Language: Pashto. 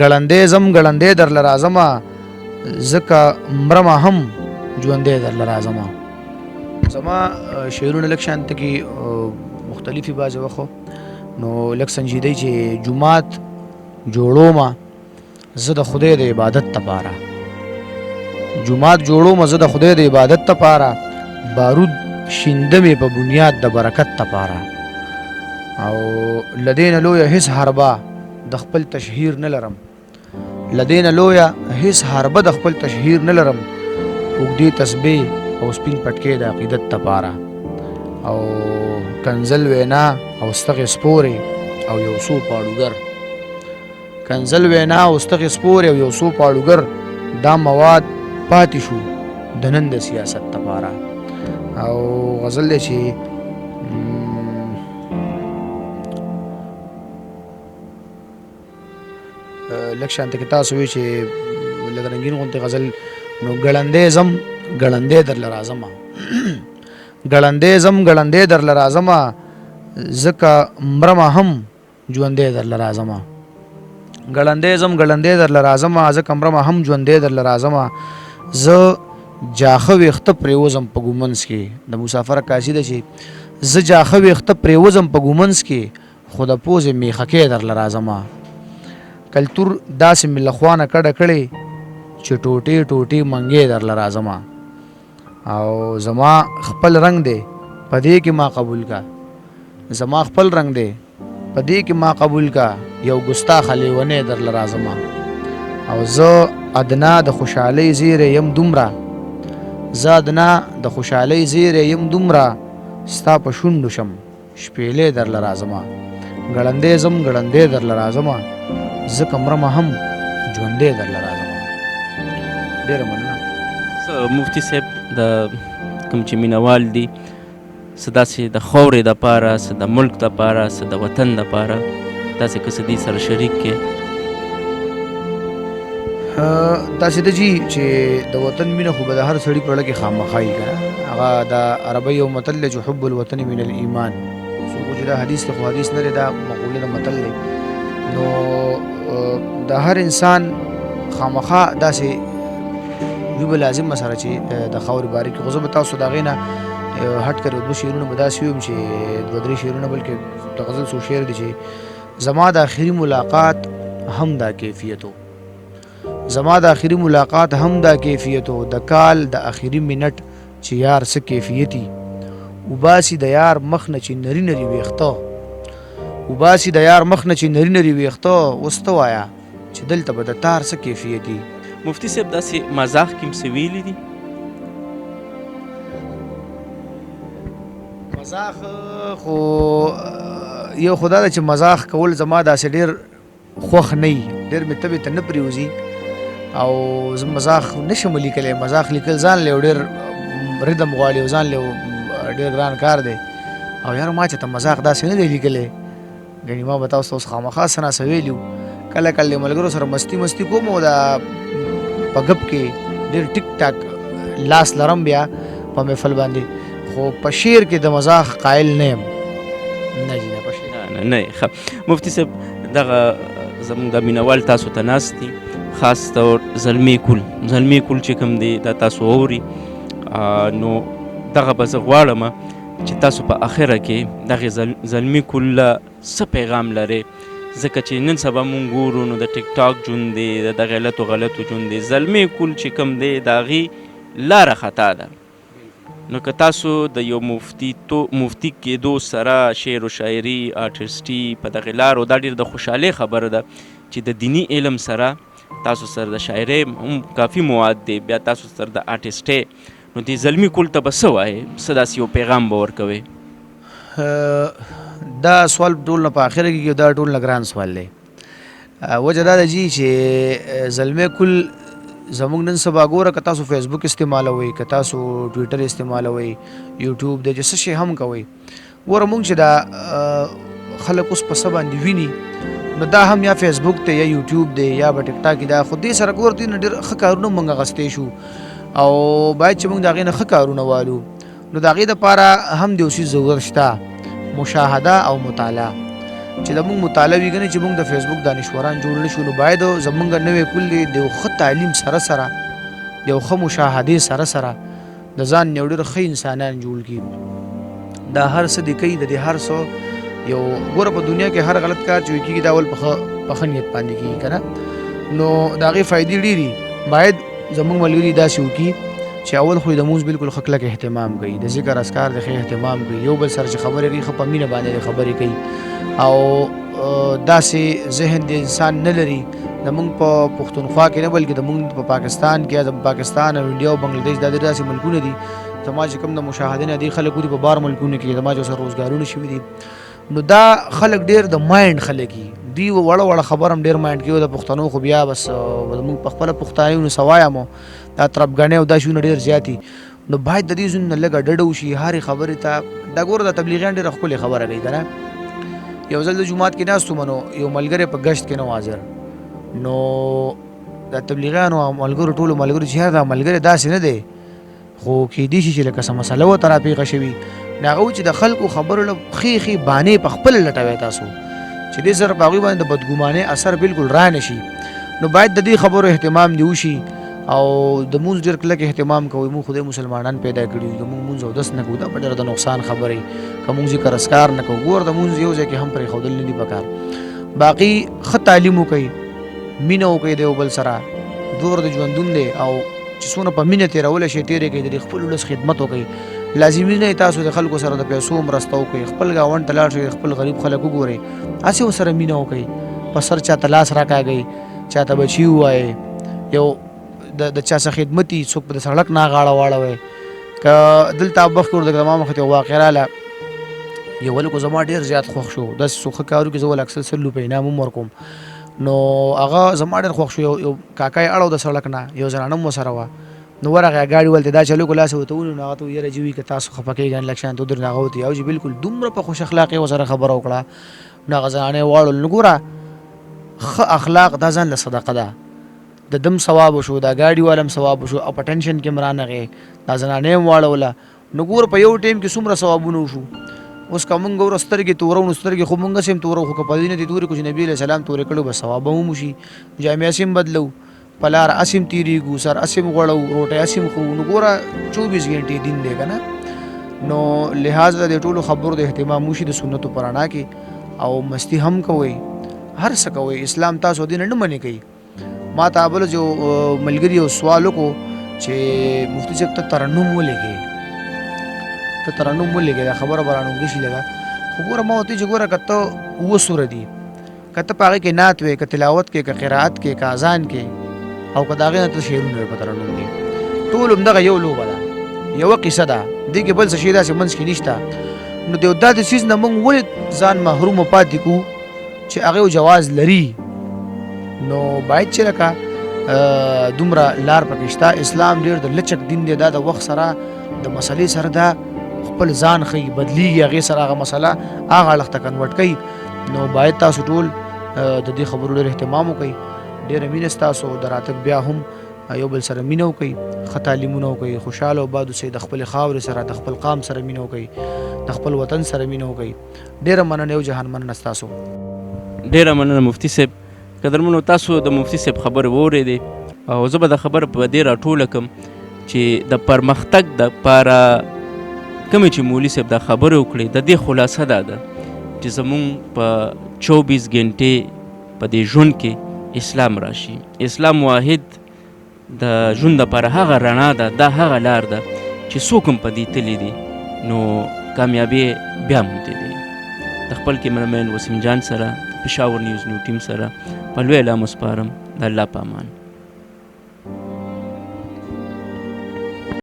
ګړندې زم ګړندې درله راځمه ځکه مرمه هم ژوندې درله راځمه. زما شعرونه لږ شانته کې مختلفې بعضې وخت نو لږ سنجیدی چې جومات جوړومه زه د خدای د عبادت دپاره، جومات جوړومه زه د خدای د عبادت دپاره، بارود شیندمې په بنیاد د برکت دپاره. او له دې نه لویه هېڅ حربه د خپل تشهیر نه لرم، له دې نه لویه هېڅ حربه د خپل تشهیر نه لرم، اوږدې تسبیح او سپین پټکې د عقیدت دپاره. او کنزل وینا او ستغې سپورې او یو څو پاړوګر، کنزل وینا او ستغې سپورې او یو څو پاړوګر دا مواد پاتې شو د نن د سیاست دپاره. او غزل دی چې لږ شانته کې تاسو وایي چې لږ رنګین غوندې غزل نو ګړندې زم ګړندې درله راځمه ګړندې زم ګړندې درله راځمه ځکه مرمه هم ژوندې درله راځمه. ګړندې زم ګړندې درله راځمه ځکه مرمه هم ژوندې درله راځمه. زه جاخه ویښته پرېوځم په ګومنځ کې، د مسافر عکاسي ده چې زه جاخه ویښته پرېوځم په ګومنځ کې، خو د پوزې میخکې درله راځمه. کلتور داسې مې له خوانه کډه کړې چې ټوټې ټوټې منګې درله راځمه. او زما خپل رنگ دی په دې کې ما قبول کا، زما خپل رنگ دی په دې کې ما قبول کا، یو ګستاخه لیونی درله راځمه. او زه ادنا د خوشحالۍ زیری یم دومره، زه ادنا د خوشحالۍ زیری یم دومره، ستا په شونډو شم شپېلې درله راځمه. ګړندې زم ګړندې درله راځمه ځکه مرمه هم ژوندې درله راځمه. ډېره مننه. مفتي صاحب د کوم چې مینوال دي څه داسې د خاورې دپاره، څه د ملک دپاره، څه د وطن دپاره داسې قصدي سره شریک کې؟ داسې ده جي چې د وطن مینه خو به د هر سړي په زړه کې خامخا وي که نه. هغه د عربۍ یو متل دی چې حب الوطن من الایمان. څوک چې دا حدیث دی خو حدیث نه دی، دا مقوله د متل دی. نو د هر انسان خامخا داسې وي به لازم سره چې د خاورې باره کې. خو زه به تاسو د هغې نه هټ کړې دوه شعرونه به داسې ویم چې دوه درې شعرونه بلکې د غزل څو شعر دی چې زما د آخري ملاقات هم دا کیفیتو، زما د آخري ملاقات هم دا کیفیتو، د کال د آخري منټ چې یار څه کیفیتي، وباسي د یار مخ نه چې نري نري ویښته، وباسي د یار مخ نه چې نري نري ویښته، اوس ته وایه چې دلته به د تار څه کیفیتي. مفتي صاحب داسې مزاح کې هم څه ویلي دي؟ مزاح خو یو خو دا ده چې مزاح کول زما داسې ډېر خوښ نه وي، ډېر مې طبې ته نه پرېوځي او زه مزاح نشم لیکلی. مزاح لیکل ځان له یو ډېر ردم غواړي او ځان له ډېر ګران کار دی. او یاره ما چې ته مزاح داسې نه دی لیکلی، ګنې ما به تاسو ته اوس خامخا څه ناڅه ویلي وو. کله کله د ملګرو سره مستی کوم او دا په ګپ کې ډېر ټیک ټاک لاس لرم بیا په محفل باندې، خو په شعر کې د مزاح قایل نه یم. نه جي نه په شعر نه. مفتي صاحب دغه زموږ د مینوال تاسو ته ناست دي، خاص طور زلمی کول چې کوم دی دا تاسو اوري، نو دغه به زه غواړم چې تاسو په اخره کې دغې زلمی کول له څه پیغام لرئ؟ ځکه چې نن سبا مونږ ګورو نو د ټیک ټاک ژوند دی، د غلطو ژوند دی، زلمی کول چې کوم دی د هغې لاره خطا ده. نو که تاسو د یو مفتی کېدو سره شعر و شاعري آرټسټي په دغې لارو، دا ډېر د خوشحالۍ خبره ده چې د دیني علم سره تاسو سره د شاعرۍ هم کافي مواد دی، بیا تاسو سره د آرټسټۍ، نو دې زلمي کول ته به څه وایې؟ څه داسې یو پیغام به ورکوئ؟ دا سوال ټول نه په اخره کې دا ټول نه ګران سوال دی. وجه دا ده جي چې زلمی کول زموږ نن سبا ګوره که تاسو فیسبوک استعمالوئ، که تاسو ټویټر استعمالوئ، یوټیوب دی چې څه شی هم کوئ، ګوره مونږ چې دا خلک اوس په څه باندې ویني نو دا هم یا فیسبوک دی یا یوټیوب دی یا به ټیک ټاک دا، خو دې سره ګوره دوی نه ډېر ښه کارونه مونږ اخیستی شو او باید چې مونږ د هغې نه ښه کارونه والو. نو د هغې دپاره هم د یو څیز ضرورت شته، مشاهده او مطالعه. چې زمونږ مطالعه وي کنه چې موږ د فیسبوک دانشوران جوړ نشو نو باید زمونږ نوې کل د ښه تعلیم سره سره د یو ښه مشاهدې سره سره د ځان یو ډېر ښه انسانان جوړ کړي دا هر څه د کوي د دې هر څه یو ګوره په دنیا کې هر غلط کار چې کېږي دا اول په ښه نیت باندې کېږي که نه نو د هغې فایدې ډېرې باید زمونږ ملګري داسې وکړي چې اول خو د مونځ بالکل ښه کلک اهتمام کوي د ذکر اذکار د ښه اهتمام کوي یو بل سره چې خبرې کوي ښه په مینه باندې خبرې کوي او داسې ذهن د انسان نه لري زمونږ په پښتونخوا کې نه بلکې زمونږ په پاکستان کې د پاکستان او انډیا او بنګلادیش دا داسې ملکونه دي زما چې کوم د مشاهدې نه دي خلک ودي په بار ملکونو کې زما چې سره روزګارونه شوي دي نو دا خلک ډېر د مایند خلک دي دی وړه وړه خبر هم ډېر مایند کوي د پښتنو خو بیا بس زمونږ په خپله پښتانه نو سوایم دا تربګنې او دا شیونه ډېر زیات دي نو باید د دې ځایونو نه لږه ډډه وشي هرې خبرې ته دا ګوره د تبلیغیان ډېره ښکلې خبره کوي که نه یو ځل د جومات کې ناست وم نو یو ملګری په ګشت کې نه و حاضر نو د تبلیغیانو او ملګرو ټولو ملګرو چې یار دا ملګری داسې نه دی خو کیدای شي چې لکه څه مسله ورته راپېښه شوي نو هغه چې د خلکو خبرو له ښې ښې بانې په خپله لټوئ تاسو چې دې سره په هغوی باندې د بدګمانۍ اثر بالکل را نه شي نو باید د دې خبرو اهتمام دې وشي او د مونځ ډېر کلک اهتمام کوئ مونږ خدای مسلمانان پیدا کړي دي که مونږ مونځ اودس نه کوو دا په ډېره د نقصان خبرې که مونږ ذکر اذکار نه کوو ګوره د مونځ یو ځای کې هم پرېښودل نه دي پکار باقي ښه تعلیم وکئ مینه وکئ د یو بل سره دور د ژوندون دی او چې څونه په مینه تېرولی شئ تېرې کړئ د خپل ولس خدمت وکئ لازمي نه تاسو د خلکو سره د پیسو مرسته وکئ خپل ګاونډ ته لاړ شئ خپل غریب خلک وګورئ هسې ورسره مینه وکئ په سر چاته لاس راکاږئ چاته بچي ووایئ یو د چا څه خدمتي څوک په د سړک نه غاړه واړوئ که دلته وخت کې ورته زما مخې ته یو واقع راله یو ولکو زما ډېر زیات خوښ شو داسې څو ښه کارو کې زه ول اکثر 100 روپۍ انعام هم ورکوم نو هغه زما ډېر خوښ شو یو کاکا یې اړو د سړک نه یو زنانه هم ورسره وه نو ورغی ګاډي ولته دا چلو کو لاس ورته ونیو نو هغه ته یاره جوي که تاسو خفه کېږئ لږ شان ته ودرېد نو هغه ورته او چې بالکل دومره په خوش اخلاقۍ ورسره خبره وکړه نو هغه زنانه یې واړول نو ګوره ښه اخلاق دا ځان له صدقه ده د دم ثواب وشو دا ګاډي والم ثواب وشو او په ټینشن کې م رانغې دا زنانه یې م واړوله نو ګوره په یو ټایم کې څومره ثوابونه وشو اوس که مونږ ګوره سترګې تورو نو سترګې خو مونږ هسې هم تورو خو که په دې نه دي تورې کړو چې نبي علیه السلام تورې کړو بس ثواب به هم وشي جامې هسې هم بدلو په لار هسې هم تېرېږو سر هسې هم غوړو روټۍ هسې هم خورو نو ګوره 24 غنټې دین دی که نه نو لحاظ د ټولو خبرو د اهتمام وشي د سنتو په رڼا کې او مستی هم کوئ هر څه کوئ اسلام تاسو دې نه منې کوي ما ته بله جو ملګري یو سوال وکړو چې مفتي صاحب ته ترنم ولېږې ته ترنم ولېږې دا خبره به رانږدې شي لږه خو ګوره ما ورته چې ګوره که ته اووه سوره دي که ته په هغې کې نعت وې که تلاوت کې که قرائت کې که اذان کې او که د هغې نه ته شعرونه وې په ترنم کې ټول همدغه یو لوبه ده یوه قصه ده دې کې بل څه شی داسې منځ کې نشته نو د یو داسې څیز نه موږ ولې ځان محرومه پاتې کړو چې هغې جواز لري نو باید چې لکه دومره لار پکې شته اسلام ډېر د لچک دین دی دا د وخت سره د مسلې سره دا خپل ځان ښیي بدلیږي هغې سره هغه مسله هغه اړخ ته کنورټ کوي نو باید تاسو ټول د دې خبرو ډېر اهتمام وکئ ډېره مینه ستاسو د راتګ بیا هم یو بل سره مینه وکئ ښه تعلیمونه وکئ خوشحاله وباد اوسئ د خپلې خاورې سره د خپل قام سره مینه وکئ د خپل وطن سره مینه وکئ ډېره مننه یو جهان مننه ستاسو ډېره مننه مفتي صاحب قدرمنو تاسو د مفتي صاحب خبرې واورېدې او زه به د خبره په دې راټوله کړم چې د پرمختګ دپاره کومې چې مولي صاحب دا خبرې وکړې د دې خلاصه دا ده چې زمونږ په 24 غنټې په دې ژوند کې اسلام راشي اسلام واحد د ژوند دپاره هغه رڼا ده دا هغه لار ده چې څوک هم په دې تللی دي نو کامیابي بیا موندې دی د خپل کیمرمین وسیم جان سره پېښور نیوز نیو ټیم سره په لوی اعلام وسپارم د الله په امان